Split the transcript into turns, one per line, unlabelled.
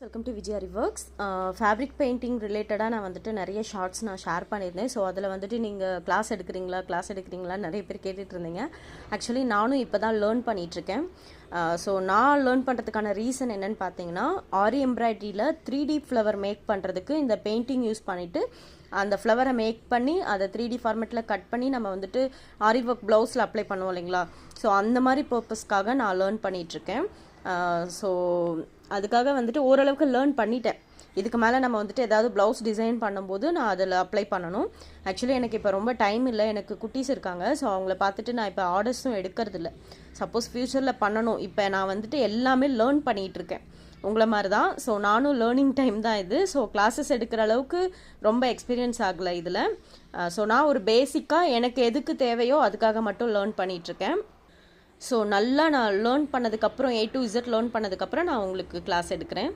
Welcome to Vijay ரிவர்க்ஸ். Fabric painting ரிலேட்டடாக நான் வந்துட்டு நிறைய ஷார்ட்ஸ் நான் ஷேர் பண்ணியிருந்தேன். ஸோ அதில் வந்துட்டு நீங்கள் கிளாஸ் எடுக்கிறீங்களா நிறைய பேர் கேட்டுட்டு இருந்தீங்க. ஆக்சுவலி நானும் இப்போ தான் லேர்ன் பண்ணிகிட்ருக்கேன். ஸோ நான் லேர்ன் பண்ணுறதுக்கான ரீசன் என்னென்னு பார்த்தீங்கன்னா, ஆரி எம்ப்ராய்டரியில் 3D ஃப்ளவர் மேக் பண்ணுறதுக்கு இந்த பெயிண்டிங் யூஸ் பண்ணிவிட்டு அந்த ஃப்ளவரை மேக் பண்ணி அதை 3D ஃபார்மேட்டில் கட் பண்ணி நம்ம வந்துட்டு ஆரி ஒர்க் ப்ளவுஸில் அப்ளை பண்ணுவோம் இல்லைங்களா. ஸோ அந்த மாதிரி பர்பஸ்க்காக நான் லேர்ன் பண்ணிகிட்ருக்கேன். ஸோ அதுக்காக வந்துட்டு ஓரளவுக்கு லேர்ன் பண்ணிட்டேன். இதுக்கு மேலே நம்ம வந்துட்டு ஏதாவது ப்ளவுஸ் டிசைன் பண்ணும்போது நான் அதில் அப்ளை பண்ணணும். ஆக்சுவலி எனக்கு இப்போ ரொம்ப டைம் இல்லை, எனக்கு குட்டீஸ் இருக்காங்க. ஸோ அவங்கள பார்த்துட்டு நான் இப்போ ஆர்டர்ஸும் எடுக்கிறதில்ல. சப்போஸ் ஃப்யூச்சரில் பண்ணணும். இப்போ நான் வந்துட்டு எல்லாமே லேர்ன் பண்ணிகிட்ருக்கேன் உங்களை மாதிரி தான். ஸோ நானும் லேர்னிங் டைம் தான் இது. ஸோ கிளாஸஸ் எடுக்கிற அளவுக்கு ரொம்ப எக்ஸ்பீரியன்ஸ் ஆகலை இதில். ஸோ நான் ஒரு பேசிக்காக எனக்கு எதுக்கு தேவையோ அதுக்காக மட்டும் லேர்ன் பண்ணிகிட்ருக்கேன். ஸோ நல்லா நான் லேர்ன் பண்ணதுக்கப்புறம் A to Z லேர்ன் பண்ணதுக்கப்புறம் நான் உங்களுக்கு கிளாஸ் எடுக்கிறேன்.